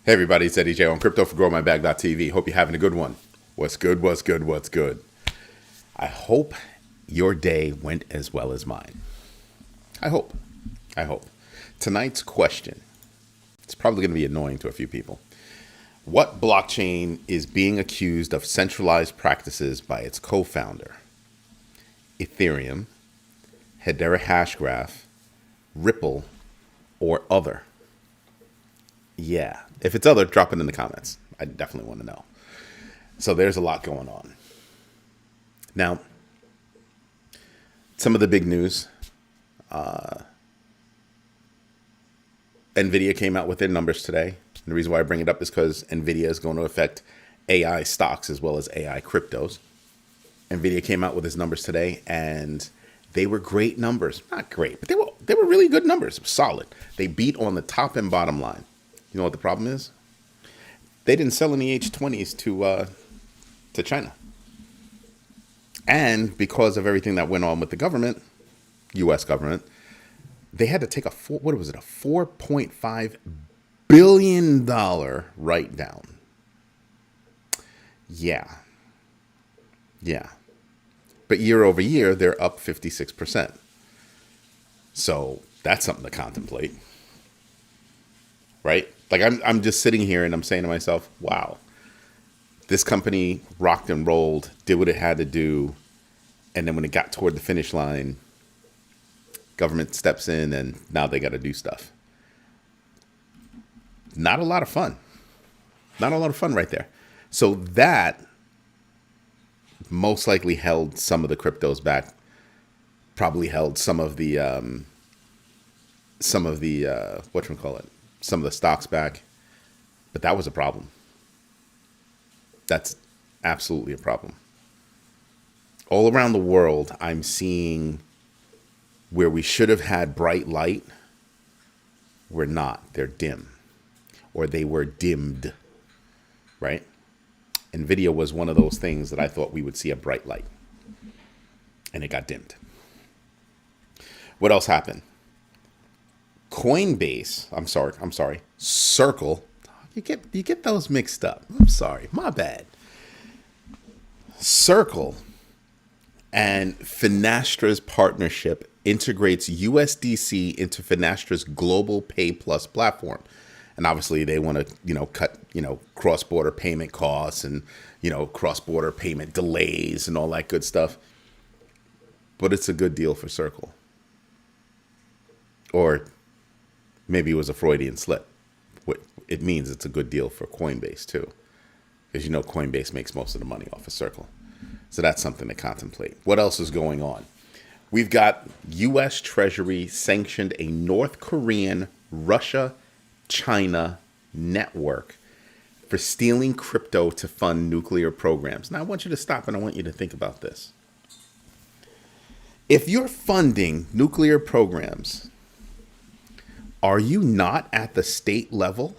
Hey everybody, it's Eddie J on crypto4growmybag.tv. Hope you're having a good one. What's good, what's good, what's good? I hope your day went as well as mine. I hope. Tonight's question, it's probably going to be annoying to a few people. What blockchain is being accused of centralized practices by its co-founder? Ethereum, Hedera Hashgraph, Ripple, or other? Yeah. If it's other, drop it in the comments. I definitely want to know. So there's a lot going on. Now, some of the big news. NVIDIA came out with their numbers today. And the reason why I bring it up is because NVIDIA is going to affect AI stocks as well as AI cryptos. NVIDIA came out with its numbers today, and they were great numbers. Not great, but they were really good numbers. Solid. They beat on the top and bottom line. You know what the problem is? They didn't sell any H20s to China. And because of everything that went on with the government, U.S. government, they had to take a $4.5 billion write down. Yeah. But year over year, they're up 56%. So that's something to contemplate. Right? Like I'm just sitting here and I'm saying to myself, wow, this company rocked and rolled, did what it had to do. And then when it got toward the finish line, government steps in and now they got to do stuff. Not a lot of fun. Not a lot of fun right there. So that most likely held some of the cryptos back, probably held some of the some of the stocks back, but that was a problem. That's absolutely a problem. All around the world, I'm seeing where we should have had bright light, we're not. They're dim, or they were dimmed, right? NVIDIA was one of those things that I thought we would see a bright light, and it got dimmed. What else happened? Coinbase, I'm sorry, Circle. You get those mixed up. I'm sorry, my bad. Circle and Finastra's partnership integrates USDC into Finastra's global Pay Plus platform. And obviously they want to, cut, cross-border payment costs and, cross-border payment delays and all that good stuff. But it's a good deal for Circle. Or maybe it was a Freudian slip. What it means, it's a good deal for Coinbase too, because Coinbase makes most of the money off of Circle. So that's something to contemplate. What else is going on? We've got U.S. Treasury sanctioned a North Korean, Russia, China network for stealing crypto to fund nuclear programs. Now I want you to stop and I want you to think about this. If you're funding nuclear programs, are you not at the state level?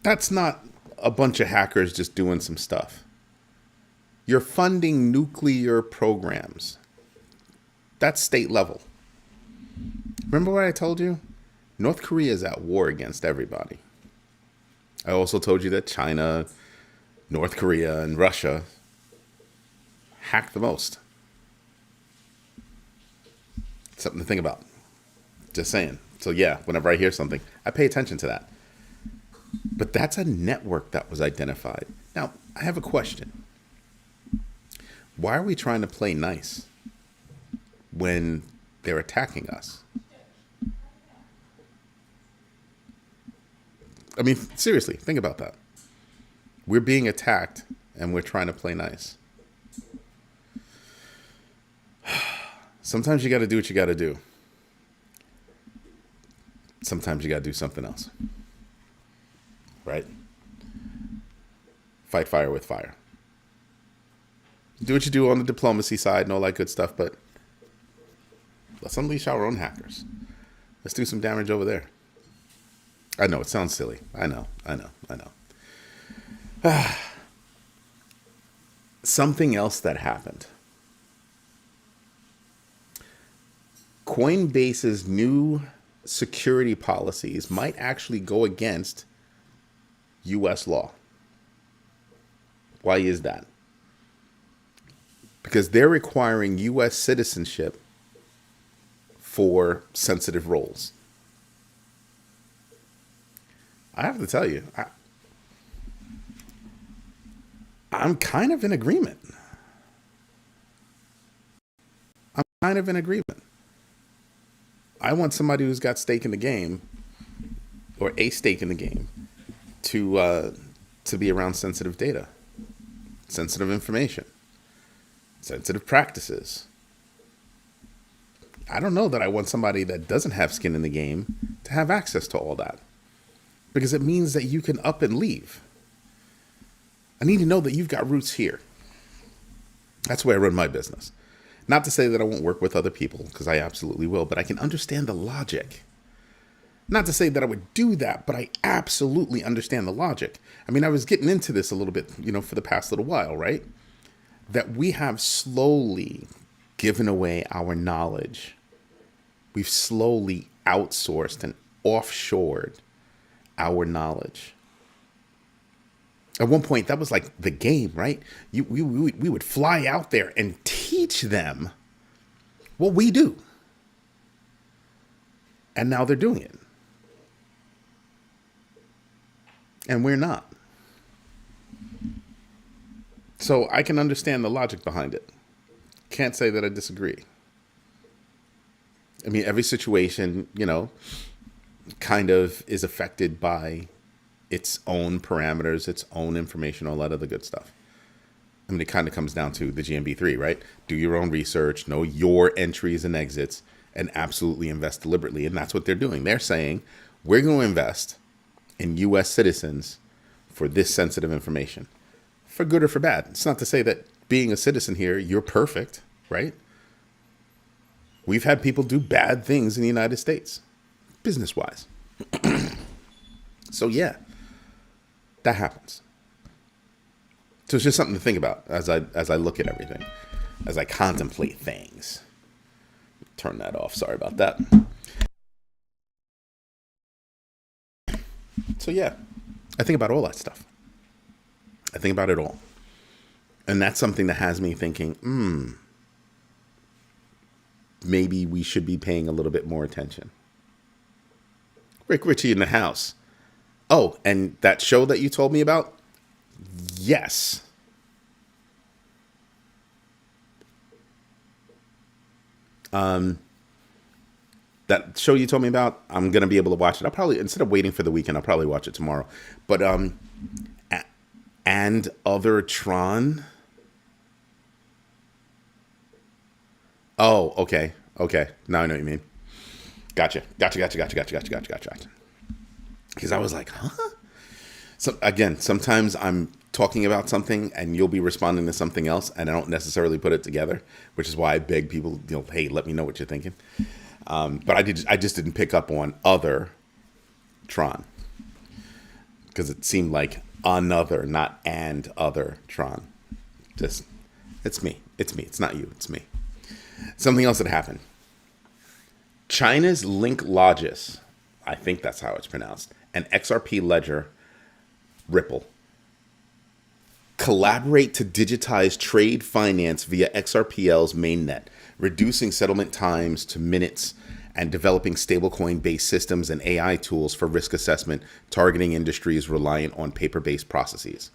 That's not a bunch of hackers just doing some stuff. You're funding nuclear programs. That's state level. Remember what I told you? North Korea is at war against everybody. I also told you that China, North Korea, and Russia hack the most. Something to think about. Just saying. So yeah, whenever I hear something, I pay attention to that. But that's a network that was identified. Now, I have a question. Why are we trying to play nice when they're attacking us? I mean, seriously, think about that. We're being attacked and we're trying to play nice. Sometimes you got to do what you got to do. Sometimes you got to do something else. Right? Fight fire with fire. Do what you do on the diplomacy side and all that good stuff, but let's unleash our own hackers. Let's do some damage over there. I know, it sounds silly. I know. Something else that happened. Coinbase's new security policies might actually go against U.S. law. Why is that? Because they're requiring U.S. citizenship for sensitive roles. I have to tell you, I'm kind of in agreement. I want somebody who's got stake in the game, or a stake in the game, to be around sensitive data, sensitive information, sensitive practices. I don't know that I want somebody that doesn't have skin in the game to have access to all that, because it means that you can up and leave. I need to know that you've got roots here. That's where I run my business. Not to say that I won't work with other people, because I absolutely will, but I can understand the logic. Not to say that I would do that, but I absolutely understand the logic. I mean, I was getting into this a little bit, for the past little while, right? That we have slowly given away our knowledge. We've slowly outsourced and offshored our knowledge. At one point, that was like the game, right? We would fly out there and teach them what we do. And now they're doing it. And we're not. So I can understand the logic behind it. Can't say that I disagree. I mean, every situation, kind of is affected by its own parameters, its own information, all that other good stuff. I mean, it kind of comes down to the GMB3, right? Do your own research, know your entries and exits, and absolutely invest deliberately. And that's what they're doing. They're saying, we're going to invest in U.S. citizens for this sensitive information, for good or for bad. It's not to say that being a citizen here, you're perfect, right? We've had people do bad things in the United States, business-wise. So yeah, that happens. So it's just something to think about as I look at everything, as I contemplate things. Turn that off. Sorry about that. So yeah, I think about all that stuff. I think about it all. And that's something that has me thinking, maybe we should be paying a little bit more attention. Rick Ritchie in the house. Oh, and that show that you told me about? Yes. That show you told me about, I'm going to be able to watch it. I'll probably, instead of waiting for the weekend, I'll probably watch it tomorrow. But, and other Tron. Oh, okay. Okay. Now I know what you mean. Gotcha. Because I was like, huh? So again, sometimes I'm talking about something and you'll be responding to something else and I don't necessarily put it together, which is why I beg people, hey, let me know what you're thinking. But I just didn't pick up on other Tron because it seemed like another, not and other Tron. Just, it's me. It's not you. It's me. Something else that happened. China's Link Logis, I think that's how it's pronounced, and XRP Ledger, Ripple, collaborate to digitize trade finance via XRPL's mainnet, reducing settlement times to minutes and developing stablecoin-based systems and AI tools for risk assessment, targeting industries reliant on paper-based processes.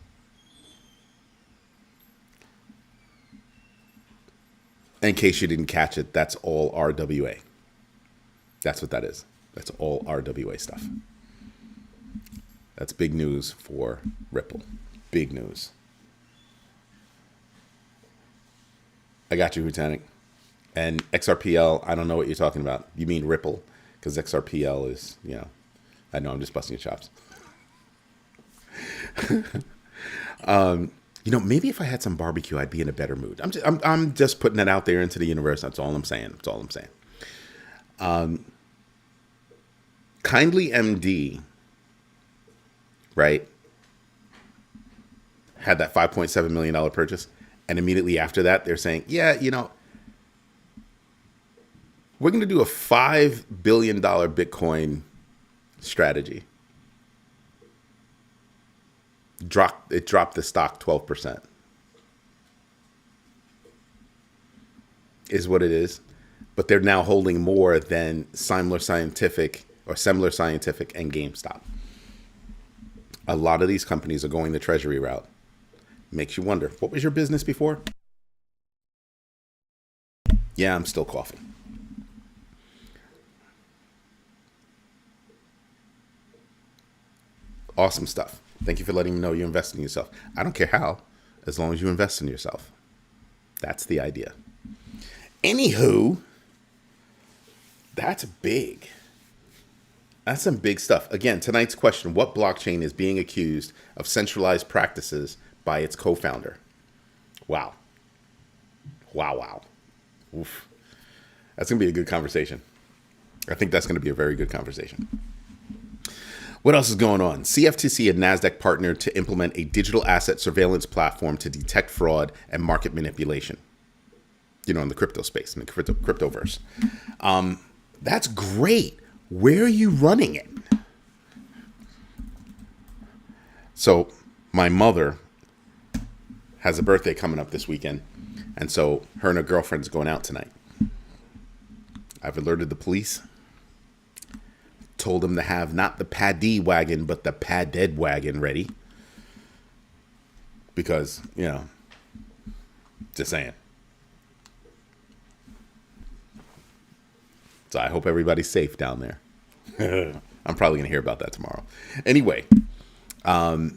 In case you didn't catch it, that's all RWA. That's what that is. That's all RWA stuff. That's big news for Ripple. Big news. I got you, Lieutenant. And XRPL, I don't know what you're talking about. You mean Ripple, because XRPL is, I know I'm just busting your chops. Maybe if I had some barbecue, I'd be in a better mood. I'm just putting that out there into the universe. That's all I'm saying. Kindly MD, right, had that $5.7 million purchase. And immediately after that, they're saying, yeah, We're going to do a $5 billion Bitcoin strategy. It dropped the stock 12%. Is what it is. But they're now holding more than Semler Scientific and GameStop. A lot of these companies are going the treasury route. Makes you wonder, what was your business before? Yeah, I'm still coughing. Awesome stuff. Thank you for letting me know you invest in yourself. I don't care how, as long as you invest in yourself. That's the idea. Anywho, that's big. That's some big stuff. Again, tonight's question, what blockchain is being accused of centralized practices by its co-founder? Wow. Wow. Oof. That's going to be a good conversation. I think that's going to be a very good conversation. What else is going on? CFTC and NASDAQ partnered to implement a digital asset surveillance platform to detect fraud and market manipulation. In the crypto space, in the cryptoverse. That's great. Where are you running it? So my mother has a birthday coming up this weekend. And so her and her girlfriend's going out tonight. I've alerted the police. Told them to have not the paddy wagon, but the padded wagon ready. Because, just saying. So I hope everybody's safe down there. I'm probably going to hear about that tomorrow. Anyway, I'd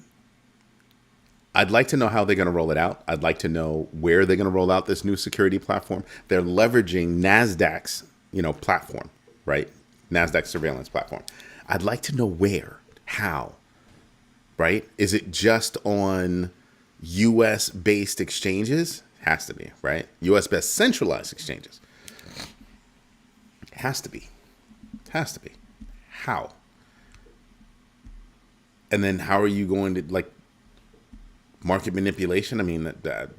like to know how they're going to roll it out. I'd like to know where they're going to roll out this new security platform. They're leveraging NASDAQ's, platform, right? NASDAQ surveillance platform. I'd like to know where, how, right? Is it just on U.S.-based exchanges? Has to be, right? U.S.-based centralized exchanges. Has to be. How? And then how are you going to, market manipulation? I mean, that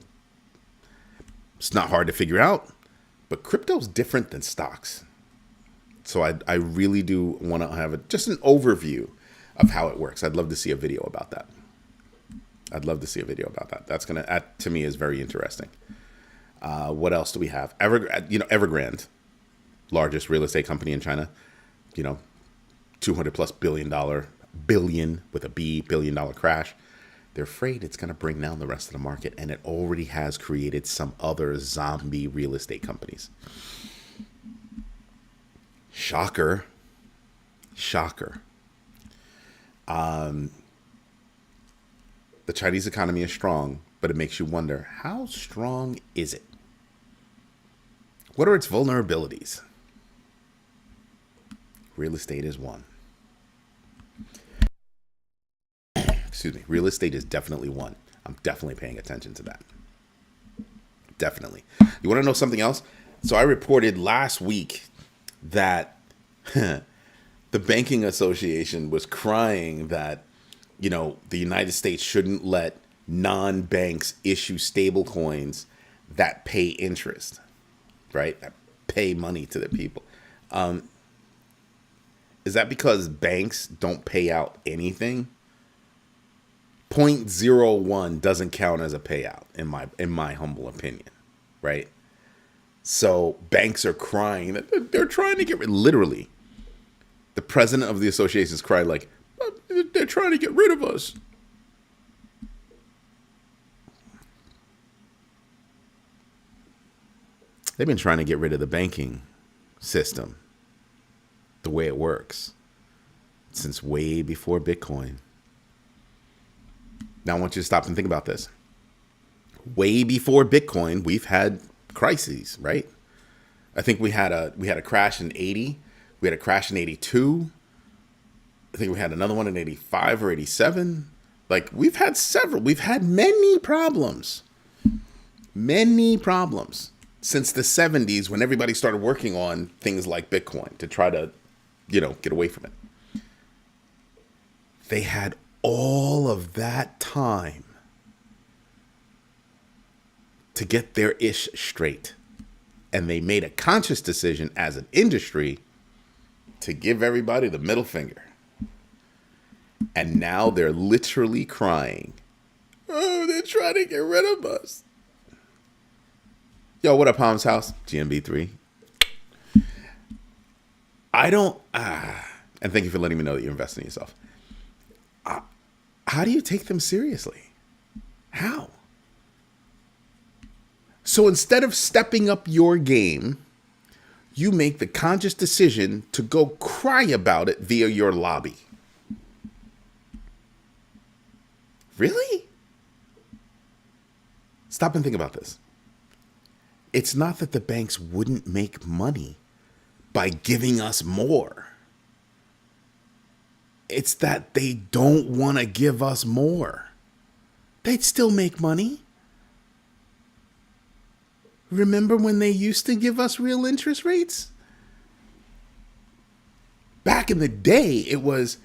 it's not hard to figure out, but crypto's different than stocks. So I really do want to have just an overview of how it works. I'd love to see a video about that. That's to me is very interesting. What else do we have? Evergrande. Largest real estate company in China, $200+ billion with a B, $1 billion crash. They're afraid it's going to bring down the rest of the market, and it already has created some other zombie real estate companies. Shocker. The Chinese economy is strong, but it makes you wonder, how strong is it? What are its vulnerabilities? Real estate is one. Excuse me. Real estate is definitely one. I'm definitely paying attention to that. Definitely. You want to know something else? So I reported last week that the Banking Association was crying that, the United States shouldn't let non-banks issue stable coins that pay interest, right? That pay money to the people. Is that because banks don't pay out anything? 0.01 doesn't count as a payout in my humble opinion, right? So banks are crying that they're trying to get rid. Literally, the president of the association is crying like, they're trying to get rid of us. They've been trying to get rid of the banking system, the way it works, since way before Bitcoin. Now I want you to stop and think about this. Way before Bitcoin, we've had crises, right? I think we had a crash in 80. We had a crash in 82. I think we had another one in 85 or 87. We've had several. We've had many problems. Many problems since the 70s when everybody started working on things like Bitcoin to try to, get away from it. They had all of that time to get their ish straight. And they made a conscious decision as an industry to give everybody the middle finger. And now they're literally crying. Oh, they're trying to get rid of us. Yo, what up, Palms House? GMB 3. And thank you for letting me know that you're investing in yourself. How do you take them seriously? How? So instead of stepping up your game, you make the conscious decision to go cry about it via your lobby. Really? Stop and think about this. It's not that the banks wouldn't make money by giving us more. It's that they don't want to give us more. They'd still make money. Remember when they used to give us real interest rates? Back in the day, it was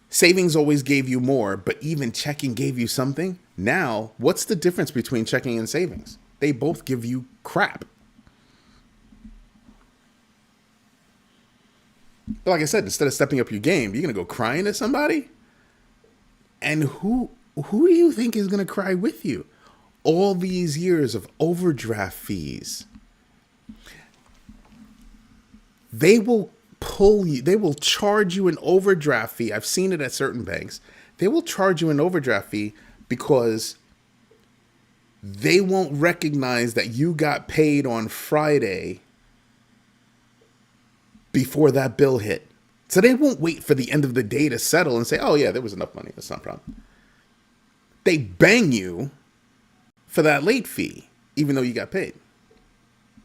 savings always gave you more, but even checking gave you something. Now, what's the difference between checking and savings? They both give you crap. But like I said, instead of stepping up your game, you're going to go crying at somebody? And who do you think is going to cry with you? All these years of overdraft fees. They will pull you, they will charge you an overdraft fee. I've seen it at certain banks. They will charge you an overdraft fee because they won't recognize that you got paid on Friday before that bill hit. So they won't wait for the end of the day to settle and say, oh yeah, there was enough money. That's not a problem. They bang you for that late fee, even though you got paid.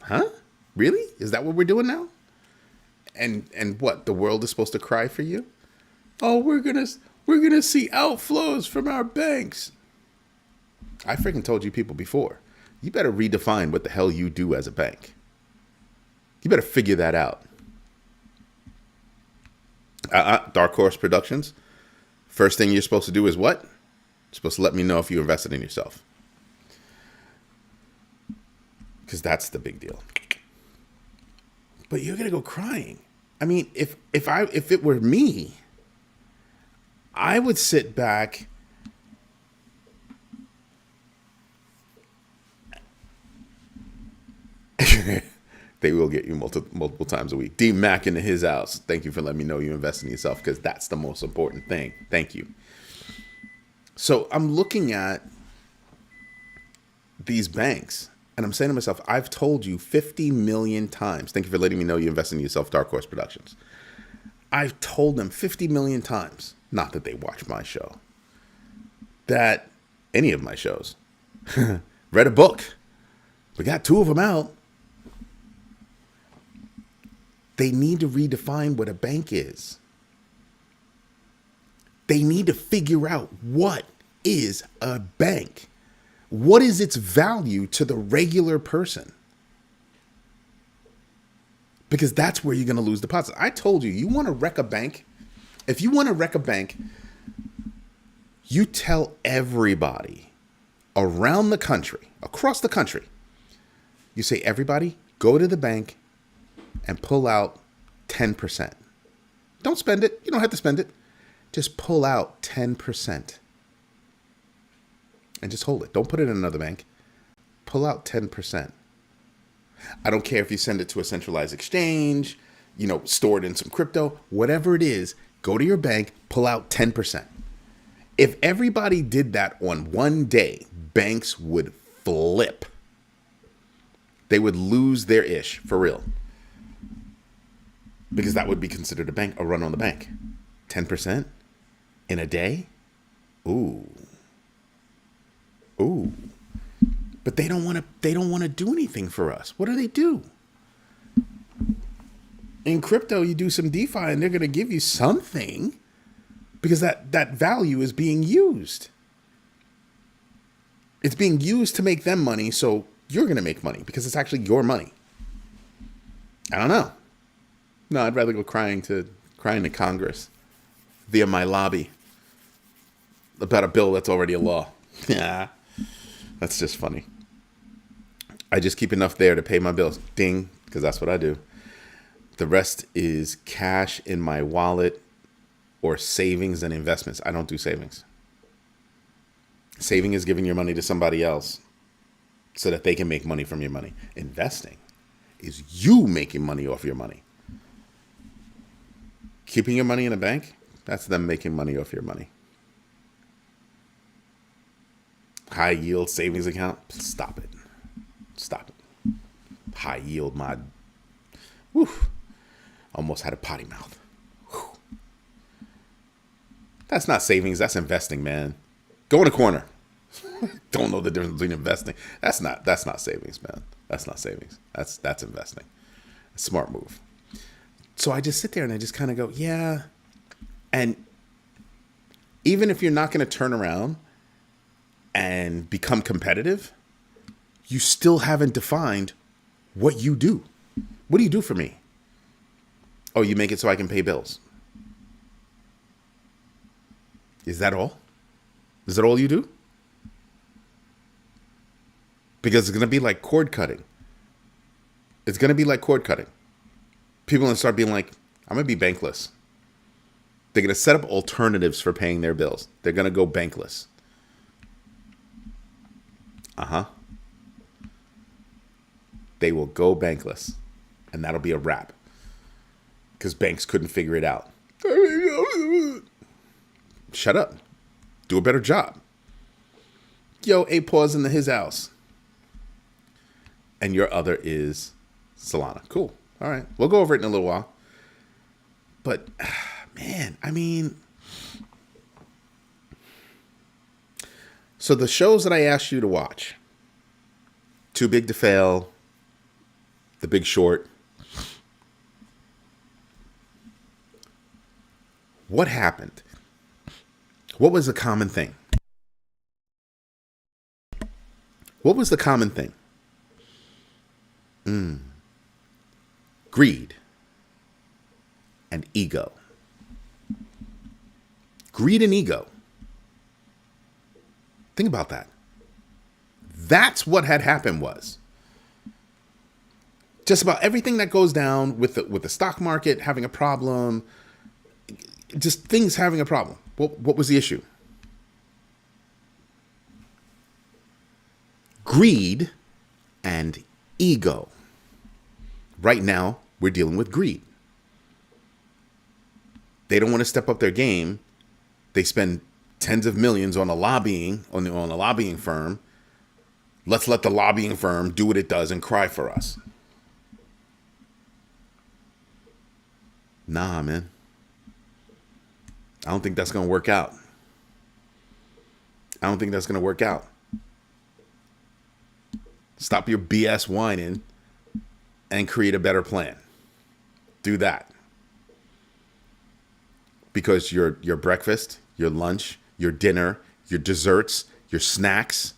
Huh? Really? Is that what we're doing now? And what? The world is supposed to cry for you? Oh, we're gonna see outflows from our banks. I freaking told you people before. You better redefine what the hell you do as a bank. You better figure that out. Dark Horse Productions. First thing you're supposed to do is what? You're supposed to let me know if you invested in yourself. Because that's the big deal. But you're gonna go crying. I mean, if it were me, I would sit back They will get you multiple times a week. D Mac into his house. Thank you for letting me know you invest in yourself, because that's the most important thing. Thank you. So I'm looking at these banks and I'm saying to myself, I've told you 50 million times. Thank you for letting me know you invest in yourself, Dark Horse Productions. I've told them 50 million times, not that they watch my show, that any of my shows, read a book. We got 2 of them out. They need to redefine what a bank is. They need to figure out what is a bank. What is its value to the regular person? Because that's where you're going to lose deposits. I told you, you want to wreck a bank? If you want to wreck a bank, you tell everybody around the country, across the country, you say, everybody, go to the bank and pull out 10%. Don't spend it. You don't have to spend it. Just pull out 10%. And just hold it. Don't put it in another bank. Pull out 10%. I don't care if you send it to a centralized exchange, store it in some crypto, whatever it is, go to your bank, pull out 10%. If everybody did that on one day, banks would flip. They would lose their ish, for real. Because that would be considered a run on the bank. 10% in a day? Ooh. But they don't want to do anything for us. What do they do? In crypto, you do some DeFi and they're going to give you something because that value is being used. It's being used to make them money, so you're going to make money because it's actually your money. I don't know. No, I'd rather go crying to Congress via my lobby about a bill that's already a law. Yeah, that's just funny. I just keep enough there to pay my bills. Ding, because that's what I do. The rest is cash in my wallet or savings and investments. I don't do savings. Saving is giving your money to somebody else so that they can make money from your money. Investing is you making money off your money. Keeping your money in a bank, that's them making money off your money. High yield savings account, stop it. Stop it. High yield mod. Whew. Almost had a potty mouth. Whew. That's not savings, that's investing, man. Go in a corner. Don't know the difference between investing. That's not savings, man. That's not savings. That's investing. A smart move. So I just sit there and I just kind of go, yeah. And even if you're not going to turn around and become competitive, you still haven't defined what you do. What do you do for me? Oh, you make it so I can pay bills. Is that all? Is that all you do? Because it's going to be like cord cutting. It's going to be like cord cutting. People are going to start being like, I'm going to be bankless. They're going to set up alternatives for paying their bills. They're going to go bankless. They will go bankless. And that'll be a wrap. Because banks couldn't figure it out. Shut up. Do a better job. Yo, A pause in his house. And your other is Solana. Cool. All right. We'll go over it in a little while. But, man, I mean. So the shows that I asked you to watch. Too Big to Fail. The Big Short. What happened? What was the common thing? What was the common thing? Greed and ego. Greed and ego. Think about that. That's what had happened was. Just about everything that goes down with the stock market having a problem, just things having a problem. What was the issue? Greed and ego. Right now, we're dealing with greed. They don't want to step up their game. They spend tens of millions on a lobbying firm. Let's let the lobbying firm do what it does and cry for us. Nah, man. I don't think that's going to work out. I don't think that's going to work out. Stop your BS whining and create a better plan. Do that. Because your breakfast, your lunch, your dinner, your desserts, your snacks,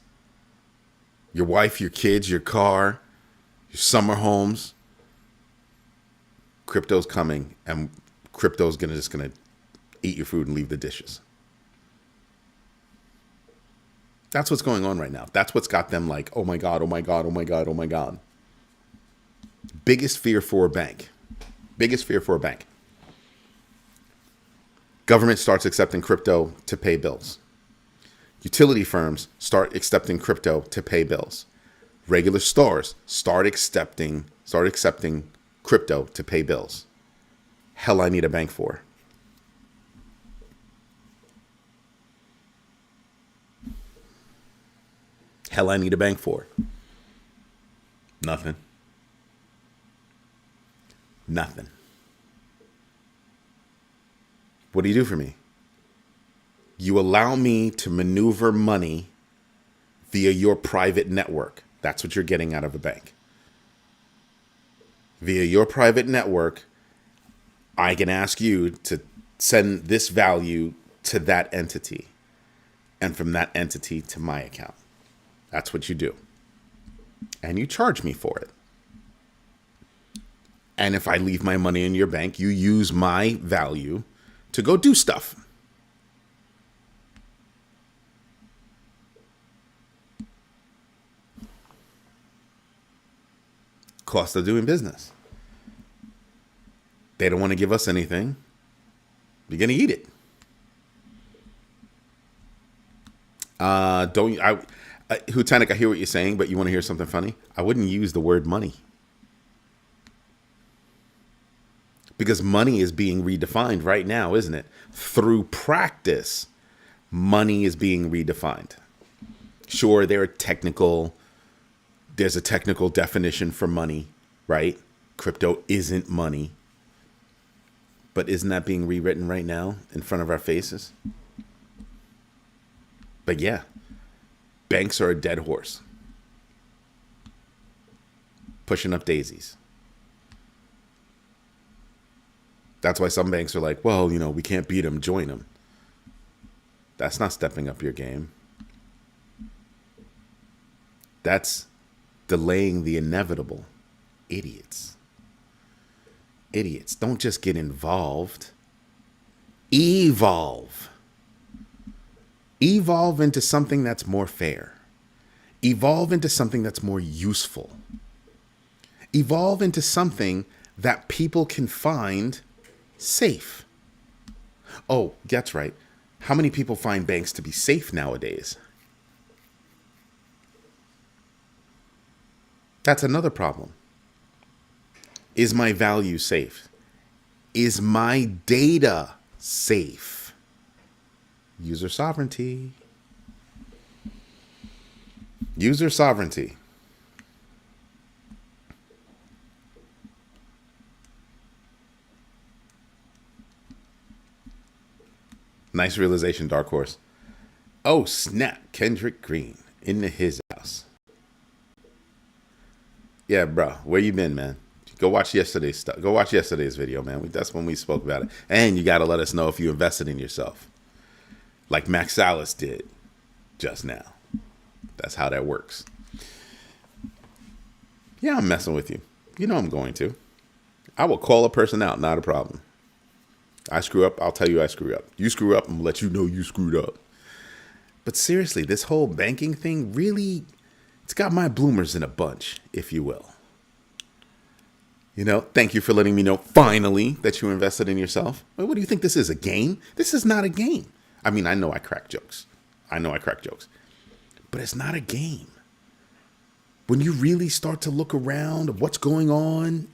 your wife, your kids, your car, your summer homes, crypto's coming and crypto's just gonna eat your food and leave the dishes. That's what's going on right now. That's what's got them like, oh my God, oh my God, oh my God, oh my God. Biggest fear for a bank. Biggest fear for a bank. Government starts accepting crypto to pay bills. Utility firms start accepting crypto to pay bills. Regular stores start accepting crypto to pay bills. Hell, I need a bank for. Hell, I need a bank for. Nothing. Nothing. What do you do for me? You allow me to maneuver money via your private network. That's what you're getting out of a bank. Via your private network, I can ask you to send this value to that entity and from that entity to my account. That's what you do. And you charge me for it. And if I leave my money in your bank, you use my value to go do stuff. Cost of doing business. They don't want to give us anything. You're going to eat it. Hutanik, I hear what you're saying, but you want to hear something funny? I wouldn't use the word money. Because money is being redefined right now, isn't it? Through practice, money is being redefined. Sure, there's a technical definition for money, right? Crypto isn't money. But isn't that being rewritten right now in front of our faces? But yeah, banks are a dead horse. Pushing up daisies. That's why some banks are like, well, we can't beat them, join them. That's not stepping up your game. That's delaying the inevitable. Idiots. Idiots. Don't just get involved. Evolve. Evolve into something that's more fair. Evolve into something that's more useful. Evolve into something that people can find safe. Oh, that's right. How many people find banks to be safe nowadays? That's another problem. Is my value safe? Is my data safe? User sovereignty. User sovereignty. Nice realization, Dark Horse. Oh, snap. Kendrick Green into his house. Yeah, bro. Where you been, man? Go watch yesterday's stuff. Go watch yesterday's video, man. That's when we spoke about it. And you got to let us know if you invested in yourself. Like Max Salas did just now. That's how that works. Yeah, I'm messing with you. You know I'm going to. I will call a person out. Not a problem. I screw up. I'll tell you I screw up. You screw up. I'm going to let you know you screwed up. But seriously, this whole banking thing really, it's got my bloomers in a bunch, if you will. Thank you for letting me know finally that you invested in yourself. What do you think this is, a game? This is not a game. I mean, I know I crack jokes. But it's not a game. When you really start to look around at what's going on,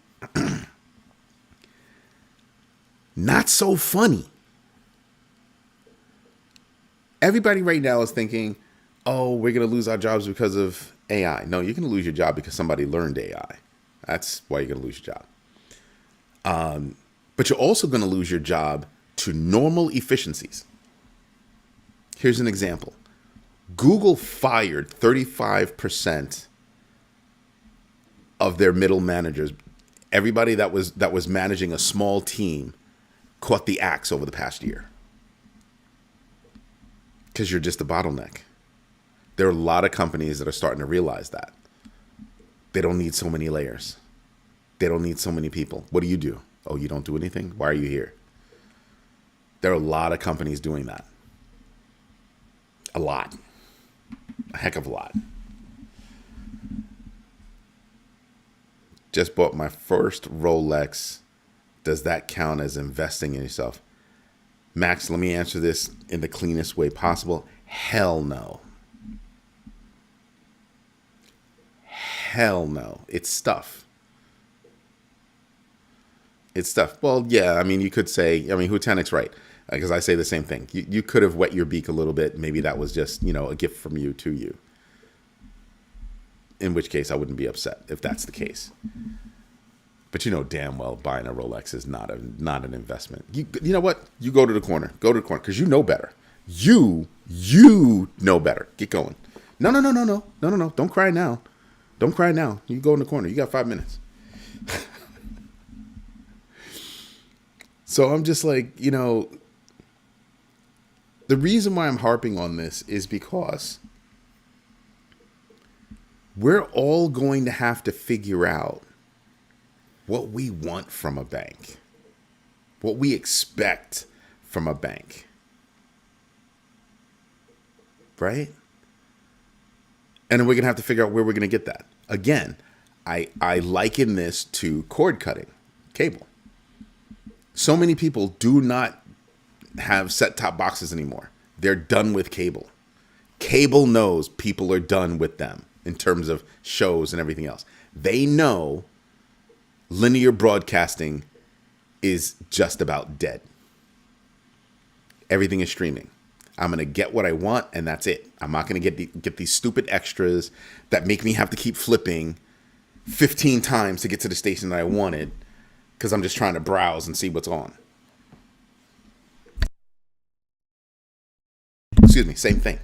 not so funny. Everybody right now is thinking, oh, we're going to lose our jobs because of AI. No, you're going to lose your job because somebody learned AI. That's why you're going to lose your job. But you're also going to lose your job to normal efficiencies. Here's an example. Google fired 35% of their middle managers. Everybody that was managing a small team caught the axe over the past year. Because you're just a bottleneck. There are a lot of companies that are starting to realize that. They don't need so many layers. They don't need so many people. What do? Oh, you don't do anything? Why are you here? There are a lot of companies doing that. A lot. A heck of a lot. Just bought my first Rolex. Does that count as investing in yourself? Max, let me answer this in the cleanest way possible. Hell no. Hell no. It's stuff. It's stuff. Well, yeah, I mean, you could say, Hutanik's right, because I say the same thing. You could have wet your beak a little bit. Maybe that was just, a gift from you to you. In which case, I wouldn't be upset if that's the case. But you know damn well buying a Rolex is not an investment. You know what? You go to the corner. Go to the corner because you know better. You know better. Get going. No. Don't cry now. Don't cry now. You go in the corner. You got 5 minutes. So I'm just like, the reason why I'm harping on this is because we're all going to have to figure out what we want from a bank, what we expect from a bank, right? And then we're going to have to figure out where we're going to get that. Again, I liken this to cord cutting, cable. So many people do not have set-top boxes anymore. They're done with cable. Cable knows people are done with them in terms of shows and everything else. They know linear broadcasting is just about dead. Everything is streaming. I'm going to get what I want, and that's it. I'm not going to get these stupid extras that make me have to keep flipping 15 times to get to the station that I wanted because I'm just trying to browse and see what's on. Excuse me, same thing.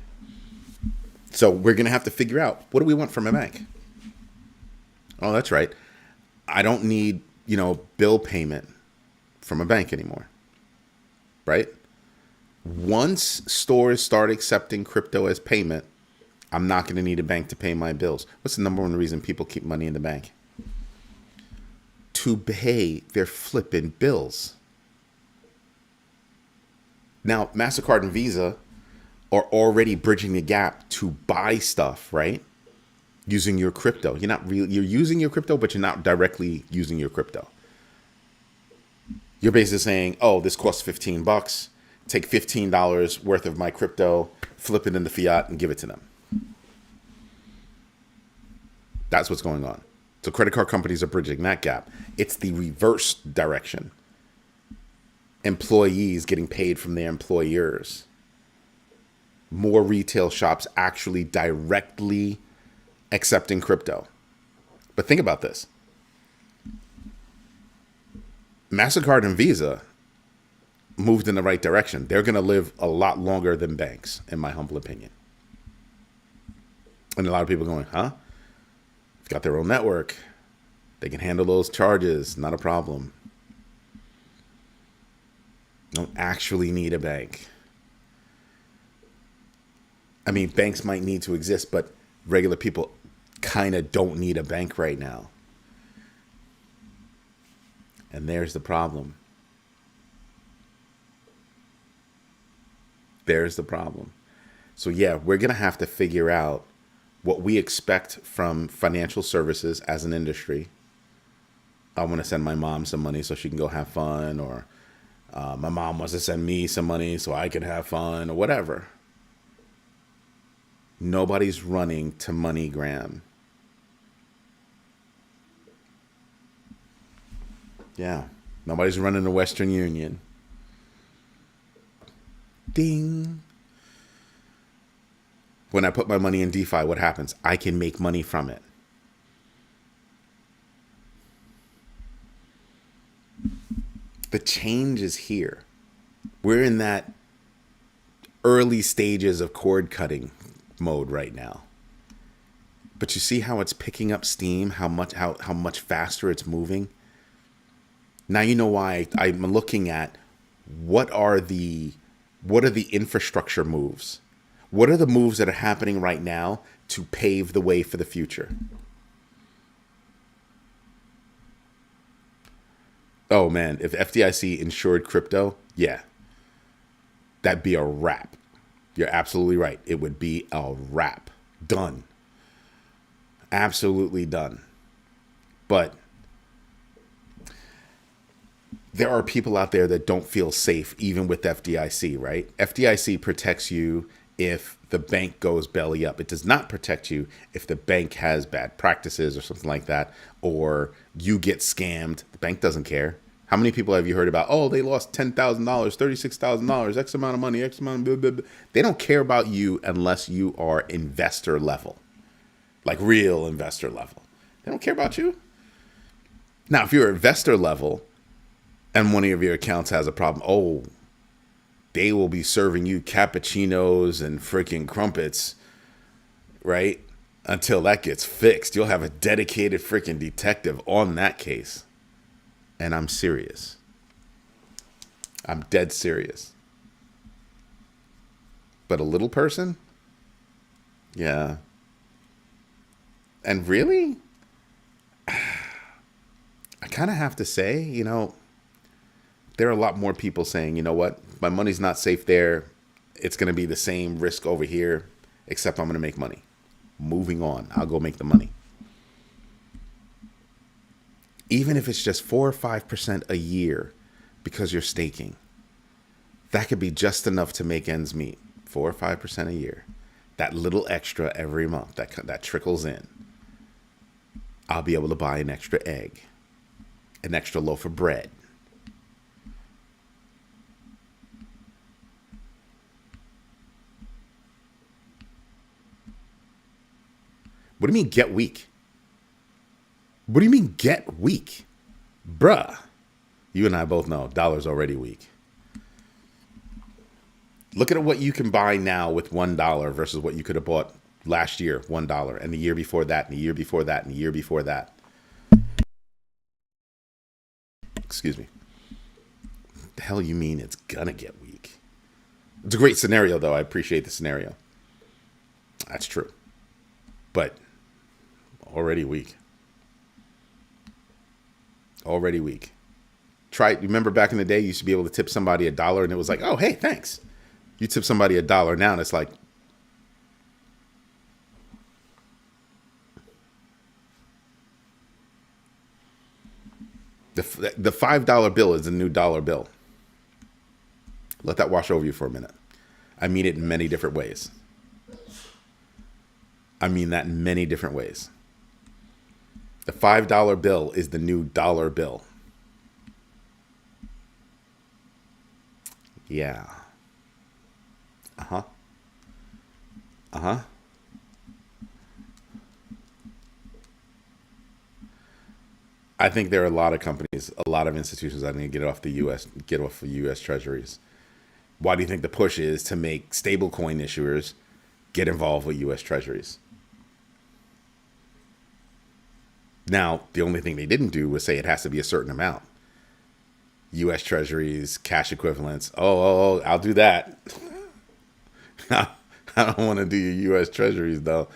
So we're going to have to figure out, what do we want from a bank? Oh, that's right. I don't need, bill payment from a bank anymore. Right? Once stores start accepting crypto as payment, I'm not going to need a bank to pay my bills. What's the number one reason people keep money in the bank? To pay their flipping bills. Now, MasterCard and Visa are already bridging the gap to buy stuff, right? Using your crypto. You're using your crypto, but you're not directly using your crypto. You're basically saying, oh, this costs $15. Take $15 worth of my crypto, flip it into fiat, and give it to them. That's what's going on. So credit card companies are bridging that gap. It's the reverse direction. Employees getting paid from their employers. More retail shops actually directly accepting crypto. But think about this. MasterCard and Visa moved in the right direction. They're going to live a lot longer than banks, in my humble opinion. And a lot of people going, huh? They've got their own network. They can handle those charges. Not a problem. Don't actually need a bank. I mean, banks might need to exist, but regular people kind of don't need a bank right now. And there's the problem. There's the problem. So yeah, we're going to have to figure out what we expect from financial services as an industry. I want to send my mom some money so she can go have fun, or my mom wants to send me some money so I can have fun, or whatever. Nobody's running to MoneyGram. Yeah, nobody's running to Western Union. Ding. When I put my money in DeFi, what happens? I can make money from it. The change is here. We're in that early stages of cord cutting mode right now. But you see how it's picking up steam, how much faster it's moving? Now you know why I'm looking at what are the infrastructure moves? What are the moves that are happening right now to pave the way for the future? Oh man, if FDIC insured crypto, yeah, that'd be a wrap. You're absolutely right. It would be a wrap. Done. Absolutely done. But there are people out there that don't feel safe even with FDIC, right? FDIC protects you if the bank goes belly up. It does not protect you if the bank has bad practices or something like that, or you get scammed. The bank doesn't care. How many people have you heard about, oh, they lost $10,000, $36,000, X amount of money, X amount of blah, blah, blah. They don't care about you unless you are investor level, like real investor level. They don't care about you. Now, if you're investor level and one of your accounts has a problem, oh, they will be serving you cappuccinos and freaking crumpets, right? Until that gets fixed. You'll have a dedicated freaking detective on that case. And I'm serious. I'm dead serious. But a little person? Yeah. And really? I kind of have to say, there are a lot more people saying, you know what? My money's not safe there. It's going to be the same risk over here, except I'm going to make money. Moving on. I'll go make the money. even if it's just 4 or 5% a year because you're staking, that could be just enough to make ends meet. 4 or 5% a year. That little extra every month that trickles in. I'll be able to buy an extra egg, an extra loaf of bread. What do you mean get weak? What do you mean get weak? Bruh, you and I both know dollar's already weak. Look at what you can buy now with $1 versus what you could have bought last year, $1, and the year before that, and the year before that, and the year before that. Excuse me. What the hell you mean it's gonna get weak? It's a great scenario, though. I appreciate the scenario. That's true. But already weak. Already weak. Remember back in the day, you used to be able to tip somebody $1 and it was like, oh, hey, thanks. You tip somebody $1 now and it's like, the $5 bill is the new dollar bill. Let that wash over you for a minute. I mean it in many different ways. I mean that in many different ways. The $5 bill is the new dollar bill. Yeah. Uh-huh. Uh-huh. I think there are a lot of companies, a lot of institutions that need to get off the US treasuries. Why do you think the push is to make stablecoin issuers get involved with US treasuries? Now, the only thing they didn't do was say it has to be a certain amount. US treasuries, cash equivalents. Oh, I'll do that. I don't want to do your US treasuries though.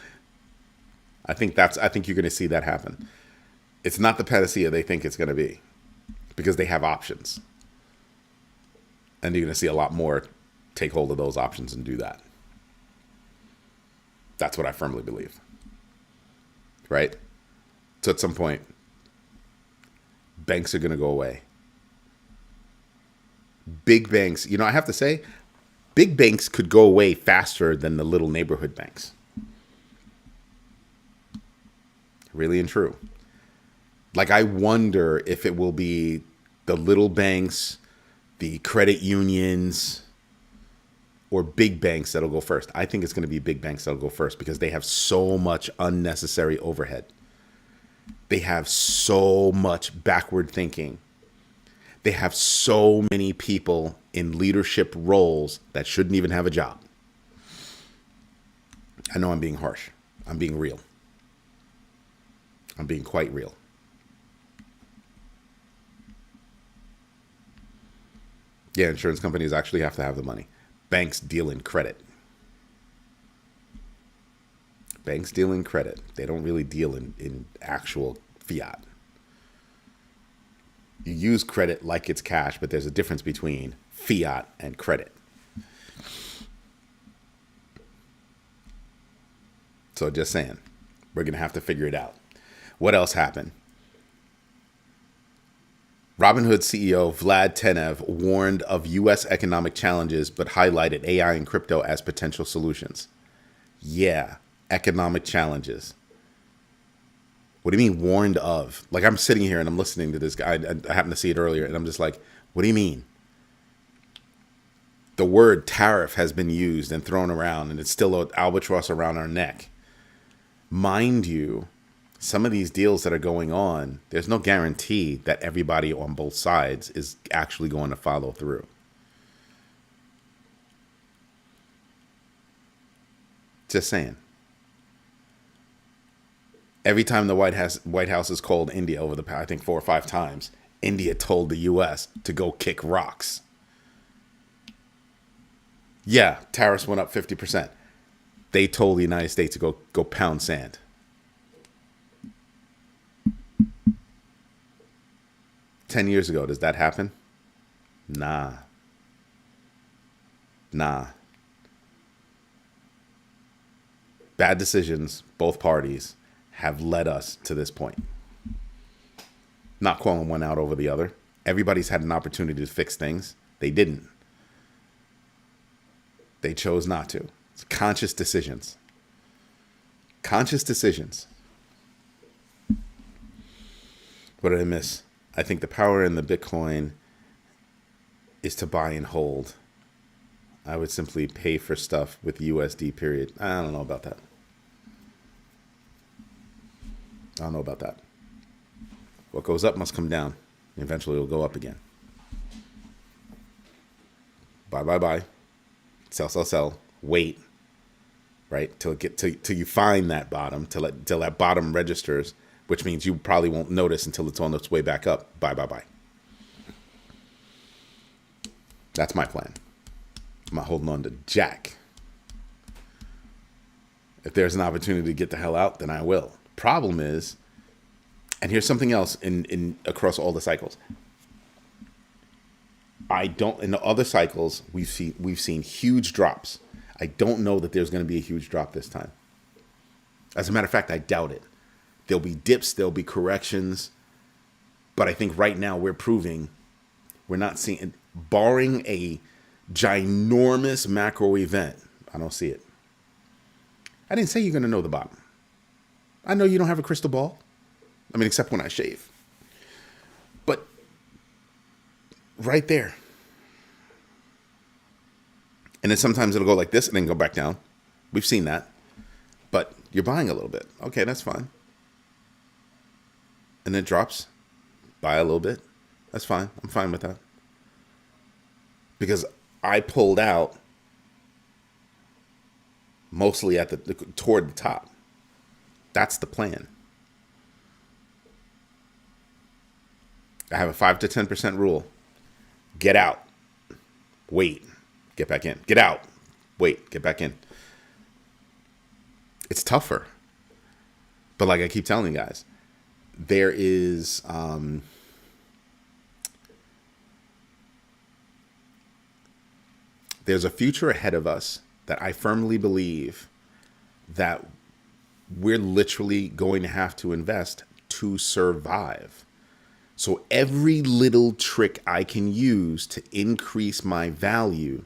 I think you're going to see that happen. It's not the panacea they think it's going to be because they have options. And you're going to see a lot more take hold of those options and do that. That's what I firmly believe. Right? So at some point, banks are going to go away. Big banks, I have to say, big banks could go away faster than the little neighborhood banks. Really and true. Like, I wonder if it will be the little banks, the credit unions, or big banks that'll go first. I think it's going to be big banks that'll go first because they have so much unnecessary overhead. They have so much backward thinking. They have so many people in leadership roles that shouldn't even have a job. I know I'm being harsh. I'm being real. I'm being quite real. Yeah, insurance companies actually have to have the money. Banks deal in credit. Banks deal in credit. They don't really deal in actual fiat. You use credit like it's cash, but there's a difference between fiat and credit. So just saying, we're going to have to figure it out. What else happened? Robinhood CEO Vlad Tenev warned of U.S. economic challenges, but highlighted AI and crypto as potential solutions. Yeah, economic challenges. What do you mean warned of? Like, I'm sitting here and I'm listening to this guy. I happened to see it earlier and I'm just like, what do you mean? The word tariff has been used and thrown around and it's still an albatross around our neck. Mind you, some of these deals that are going on, there's no guarantee that everybody on both sides is actually going to follow through. Just saying. Every time the White House has called India over the past, I think 4 or 5 times, India told the U.S. to go kick rocks. Yeah, tariffs went up 50%. They told the United States to go pound sand. $10 years ago, does that happen? Nah. Bad decisions, both parties, have led us to this point. Not calling one out over the other. Everybody's had an opportunity to fix things. They didn't. They chose not to. It's conscious decisions. Conscious decisions. What did I miss? I think the power in the Bitcoin is to buy and hold. I would simply pay for stuff with USD, period. I don't know about that. I don't know about that. What goes up must come down. Eventually it'll go up again. Buy. Sell. Wait. Right? Till you find that bottom, till that bottom registers, which means you probably won't notice until it's on its way back up. Buy. That's my plan. I'm not holding on to jack. If there's an opportunity to get the hell out, then I will. Problem is, and here's something else in across all the cycles. In the other cycles, we've seen huge drops. I don't know that there's going to be a huge drop this time. As a matter of fact, I doubt it. There'll be dips, there'll be corrections, but I think right now we're proving we're not seeing, barring a ginormous macro event, I don't see it. I didn't say you're going to know the bottom. I know you don't have a crystal ball. I mean, except when I shave. But right there. And then sometimes it'll go like this and then go back down. We've seen that. But you're buying a little bit. Okay, that's fine. And then it drops. Buy a little bit. That's fine. I'm fine with that. Because I pulled out mostly at toward the top. That's the plan. I have a 5 to 10% rule. Get out. Wait. Get back in. Get out. Wait. Get back in. It's tougher. But like I keep telling you guys, there is there's a future ahead of us that I firmly believe that we're literally going to have to invest to survive. So every little trick I can use to increase my value,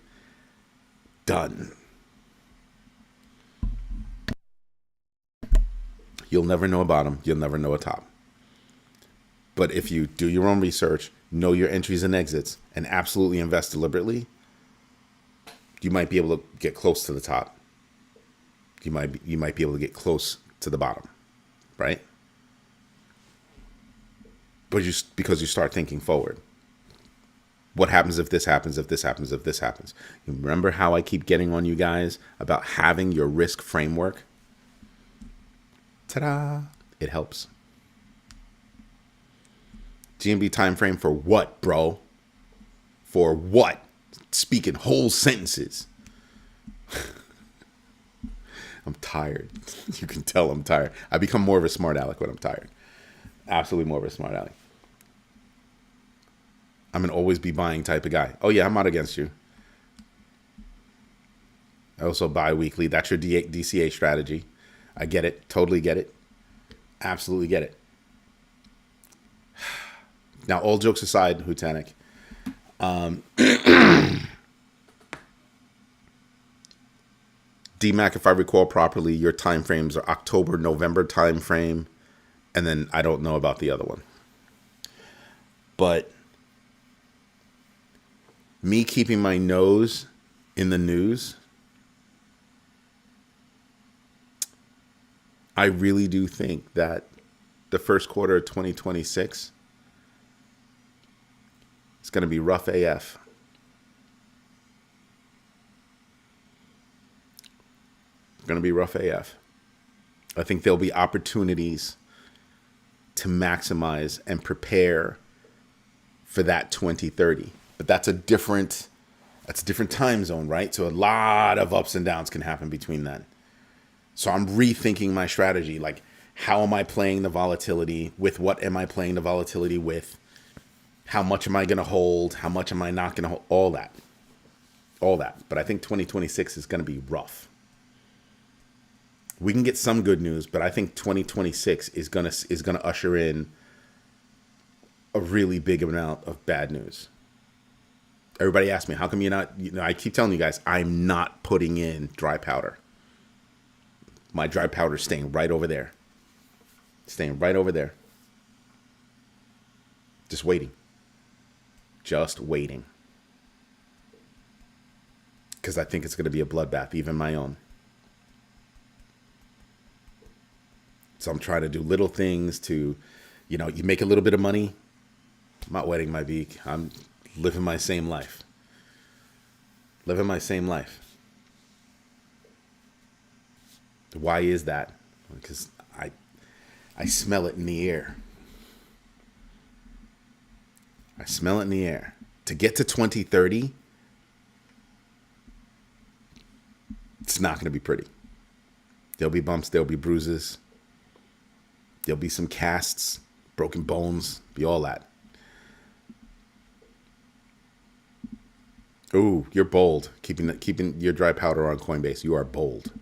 done. You'll never know a bottom. You'll never know a top. But if you do your own research, know your entries and exits, and absolutely invest deliberately, you might be able to get close to the top. You might be able to get close to the bottom, right? But because you start thinking forward. What happens if this happens, if this happens, if this happens? You remember how I keep getting on you guys about having your risk framework? Ta-da! It helps. GMB time frame for what, bro? For what? Speaking whole sentences. I'm tired. You can tell I'm tired. I become more of a smart aleck when I'm tired. Absolutely more of a smart aleck. I'm an always be buying type of guy. Oh yeah, I'm not against you. I also buy weekly. That's your DCA strategy. I get it. Totally get it. Absolutely get it. Now, all jokes aside, Hutanic. DMAC, if I recall properly, your time frames are October, November time frame, and then I don't know about the other one. But me keeping my nose in the news, I really do think that the first quarter of 2026 is going to be rough AF. Going to be rough AF. I think there'll be opportunities to maximize and prepare for that 2030. But that's a different time zone, right? So a lot of ups and downs can happen between then. So I'm rethinking my strategy. Like, how am I playing the volatility? With what am I playing the volatility with? How much am I going to hold? How much am I not going to hold? All that. But I think 2026 is going to be rough. We can get some good news, but I think 2026 is gonna usher in a really big amount of bad news. Everybody asks me, how come you're not, I keep telling you guys, I'm not putting in dry powder. My dry powder is staying right over there. Staying right over there. Just waiting. Just waiting. Because I think it's going to be a bloodbath, even my own. So I'm trying to do little things to, you make a little bit of money. I'm not wetting my beak. I'm living my same life. Living my same life. Why is that? Because I smell it in the air. I smell it in the air. To get to 2030, it's not going to be pretty. There'll be bumps. There'll be bruises. There'll be some casts, broken bones, be all that. Ooh, you're bold. Keeping your dry powder on Coinbase. You are bold.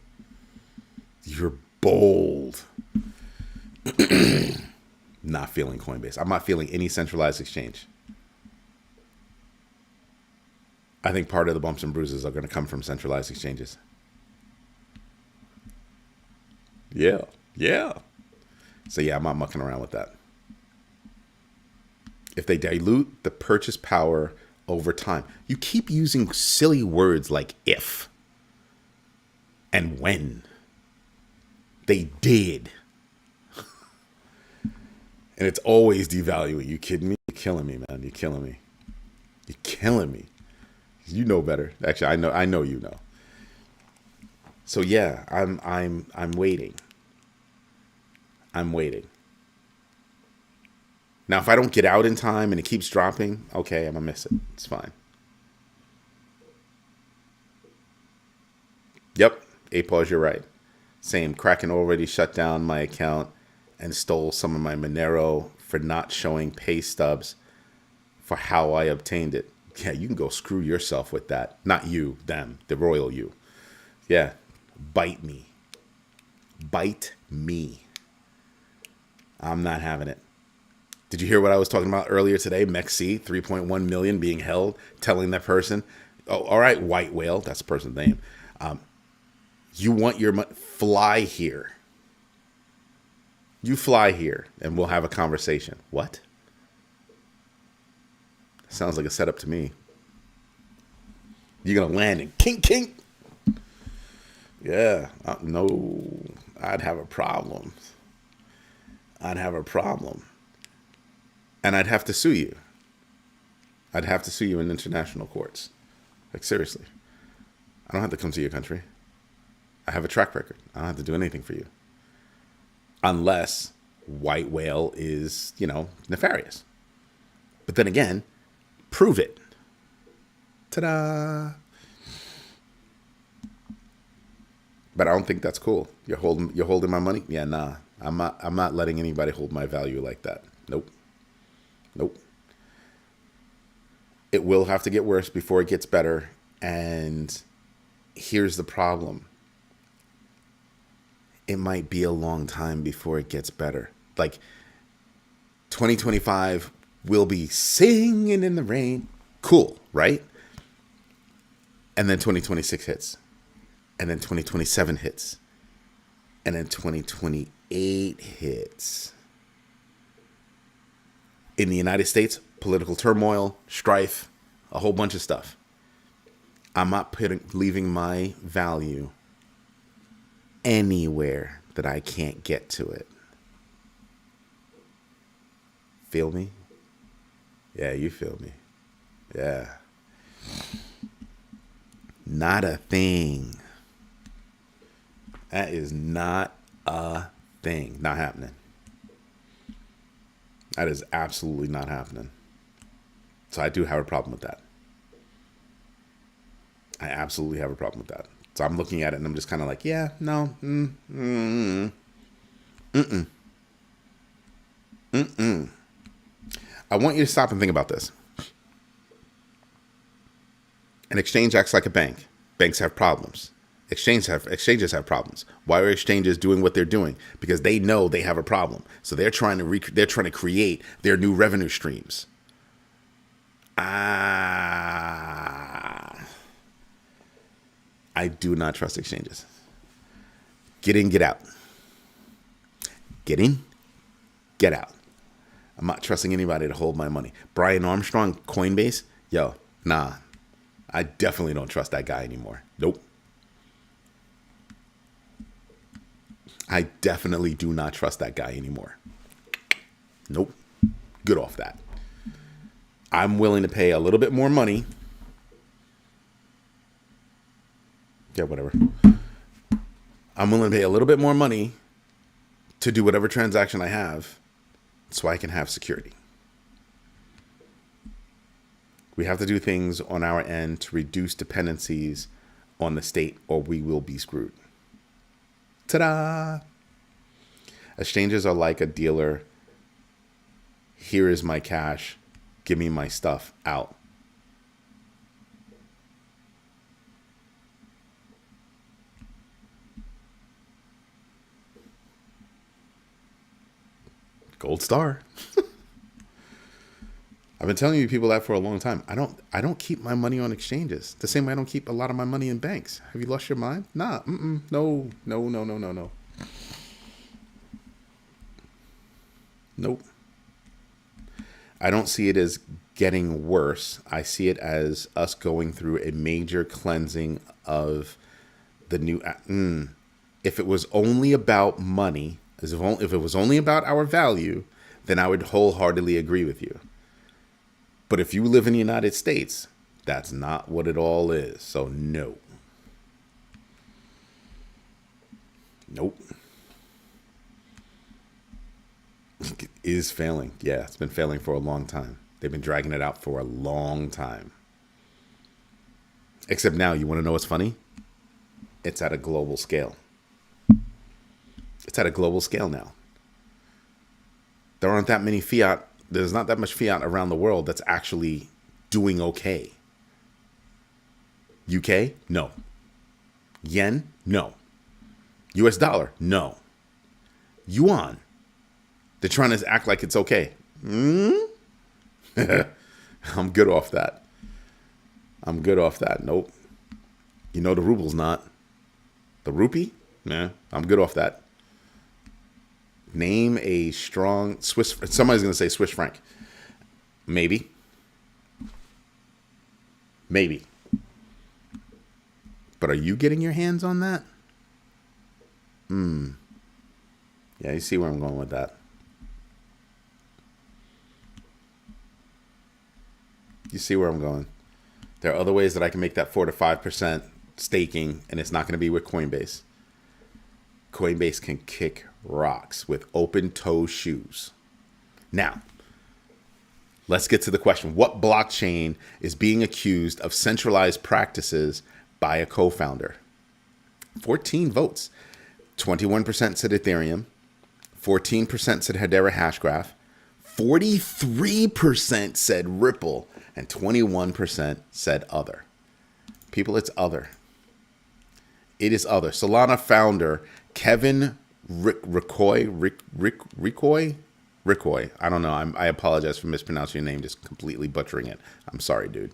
You're bold. Not feeling Coinbase. I'm not feeling any centralized exchange. I think part of the bumps and bruises are going to come from centralized exchanges. Yeah. So yeah, I'm not mucking around with that. If they dilute the purchase power over time, you keep using silly words like if and when. They did. And it's always devaluing. You kidding me? You're killing me, man. You're killing me. You're killing me. You know better. Actually, I know you know. So yeah, I'm waiting. I'm waiting. Now, if I don't get out in time and it keeps dropping, okay, I'm gonna miss it. It's fine. Yep, A-Pause, you're right. Same. Kraken already shut down my account and stole some of my Monero for not showing pay stubs for how I obtained it. Yeah, you can go screw yourself with that. Not you, them, the royal you. Yeah, bite me. Bite me. I'm not having it. Did you hear what I was talking about earlier today? MEXC, 3.1 million being held, telling that person, oh, all right, white whale, that's the person's name. You want your money, fly here. You fly here and we'll have a conversation. What? Sounds like a setup to me. You're going to land and kink, kink. Yeah, no, I'd have a problem. I'd have a problem. And I'd have to sue you. I'd have to sue you in international courts. Like, seriously. I don't have to come to your country. I have a track record. I don't have to do anything for you. Unless white whale is, nefarious. But then again, prove it. Ta-da! But I don't think that's cool. You're holding my money? Yeah, nah. I'm not letting anybody hold my value like that. Nope. It will have to get worse before it gets better. And here's the problem. It might be a long time before it gets better. Like 2025 will be singing in the rain. Cool, right? And then 2026 hits. And then 2027 hits. And then 2028 hits. In the United States, political turmoil, strife, a whole bunch of stuff. I'm not leaving my value anywhere that I can't get to it. Feel me? Yeah, you feel me. Yeah. Not a thing. That is not a thing. Not happening. That is absolutely not happening. So I do have a problem with that. I absolutely have a problem with that. So I'm looking at it and I'm just kind of like, yeah, no, I want you to stop and think about this. An exchange acts like a bank. Banks have problems. Exchanges have problems. Why are exchanges doing what they're doing? Because they know they have a problem. So they're trying to create their new revenue streams. I do not trust exchanges. Get in, get out. Get in, get out. I'm not trusting anybody to hold my money. Brian Armstrong, Coinbase, yo, nah. I definitely don't trust that guy anymore. Nope. I definitely do not trust that guy anymore. Nope. Good off that. I'm willing to pay a little bit more money. Yeah, whatever. I'm willing to pay a little bit more money to do whatever transaction I have so I can have security. We have to do things on our end to reduce dependencies on the state, or we will be screwed. Ta-da! Exchanges are like a dealer. Here is my cash. Give me my stuff out. Gold star. I've been telling you people that for a long time. I don't keep my money on exchanges. The same way I don't keep a lot of my money in banks. Have you lost your mind? Nah. No. Nope. I don't see it as getting worse. I see it as us going through a major cleansing of the new. If it was only about money, if it was only about our value, then I would wholeheartedly agree with you. But if you live in the United States, that's not what it all is. So no. Nope. It is failing. Yeah, it's been failing for a long time. They've been dragging it out for a long time. Except now, you want to know what's funny? It's at a global scale. It's at a global scale now. There aren't that many fiat. There's not that much fiat around the world that's actually doing okay. UK? No. Yen? No. US dollar? No. Yuan? They're trying to act like it's okay. I'm good off that. Nope. You know the ruble's not. The rupee? Nah, I'm good off that. Name a strong Swiss. Somebody's going to say Swiss franc. Maybe. But are you getting your hands on that? Yeah, you see where I'm going with that. You see where I'm going. There are other ways that I can make that 4 to 5% staking, and it's not going to be with Coinbase. Coinbase can kick rocks with open toe shoes. Now, let's get to the question. What blockchain is being accused of centralized practices by a co-founder? 14 votes. 21% said Ethereum. 14% said Hedera Hashgraph. 43% said Ripple. And 21% said other. People, it's other. It is other. Solana founder Kevin Rickoy. I don't know. I apologize for mispronouncing your name, just completely butchering it. I'm sorry, dude.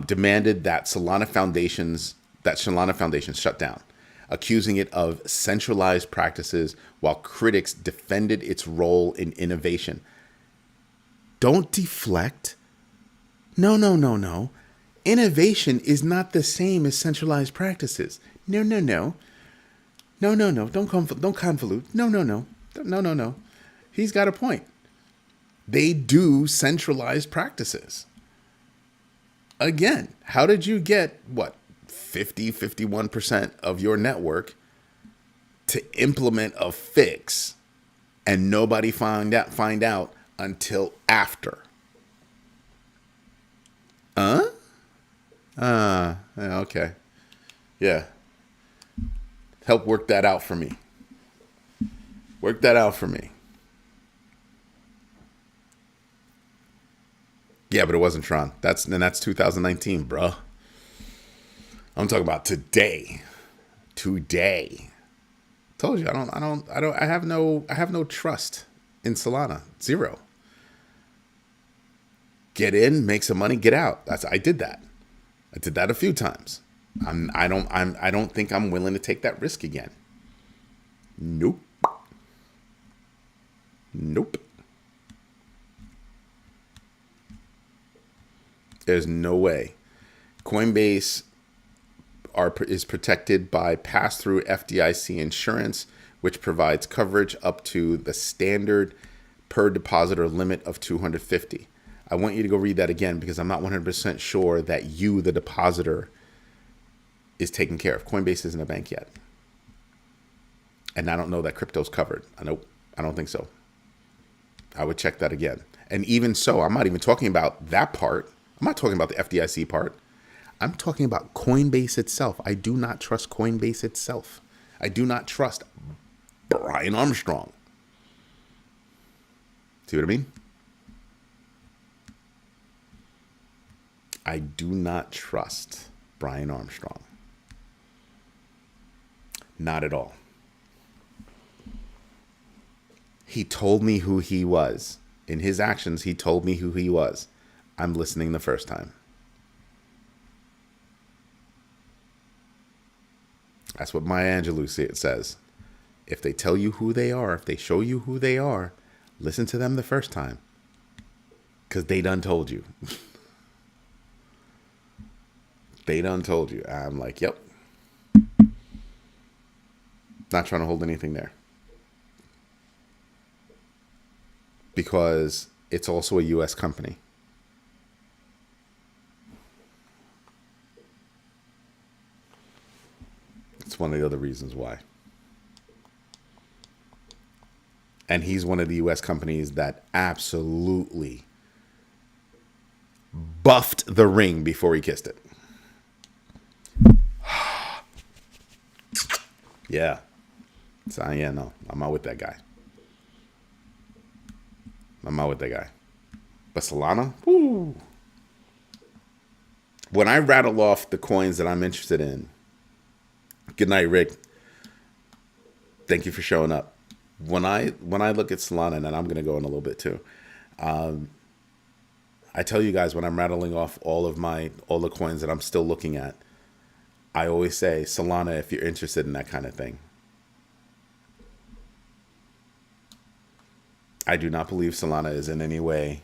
Demanded that Solana Foundation shut down, accusing it of centralized practices while critics defended its role in innovation. Don't deflect. No. Innovation is not the same as centralized practices. No. Don't convolute. No. He's got a point. They do centralized practices. Again, how did you get, 51% of your network to implement a fix and nobody find out until after? Okay. Yeah. Help work that out for me. Yeah, but it wasn't Tron. That's 2019, bruh. I'm talking about today. today. Told you I have no trust in Solana. Zero. Get in, make some money, get out. I did that. I did that a few times. I don't think I'm willing to take that risk again. Nope. There's no way. Coinbase is protected by pass-through FDIC insurance, which provides coverage up to the standard per depositor limit of $250. I want you to go read that again because I'm not 100% sure that you, the depositor, is taken care of. Coinbase isn't a bank yet. And I don't know that crypto's covered. I don't think so. I would check that again. And even so, I'm not even talking about that part. I'm not talking about the FDIC part. I'm talking about Coinbase itself. I do not trust Coinbase itself. I do not trust Brian Armstrong. See what I mean? I do not trust Brian Armstrong. Not at all. He told me who he was. In his actions, he told me who he was. I'm listening the first time. That's what Maya Angelou says. If they tell you who they are, if they show you who they are, listen to them the first time. Because they done told you. They done told you. I'm like, yep. Not trying to hold anything there. Because it's also a U.S. company. It's one of the other reasons why. And he's one of the U.S. companies that absolutely buffed the ring before he kissed it. Yeah. So, yeah, no. I'm out with that guy. But Solana? Woo. When I rattle off the coins that I'm interested in, good night, Rick. Thank you for showing up. When I look at Solana, and I'm going to go in a little bit too, I tell you guys when I'm rattling off all the coins that I'm still looking at, I always say Solana if you're interested in that kind of thing. I do not believe Solana is in any way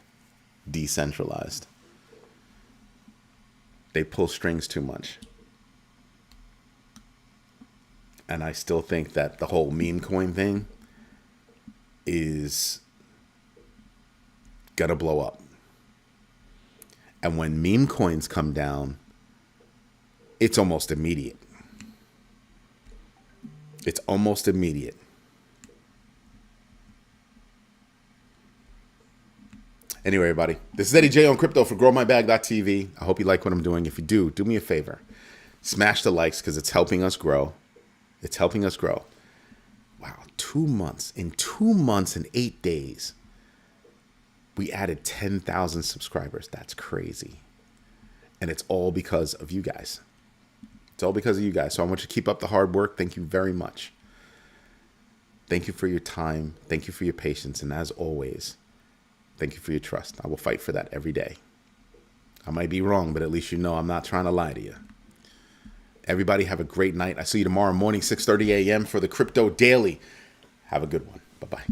decentralized. They pull strings too much. And I still think that the whole meme coin thing is gonna blow up. And when meme coins come down, it's almost immediate. It's almost immediate. Anyway, everybody, this is Eddie J on crypto for growmybag.tv. I hope you like what I'm doing. If you do me a favor. Smash the likes because it's helping us grow. It's helping us grow. Wow, 2 months. In 2 months and 8 days, we added 10,000 subscribers. That's crazy. And it's all because of you guys. It's all because of you guys. So I want you to keep up the hard work. Thank you very much. Thank you for your time. Thank you for your patience. And as always, thank you for your trust. I will fight for that every day. I might be wrong, but at least you know I'm not trying to lie to you. Everybody have a great night. I see you tomorrow morning, 6:30 a.m. for the Crypto Daily. Have a good one. Bye-bye.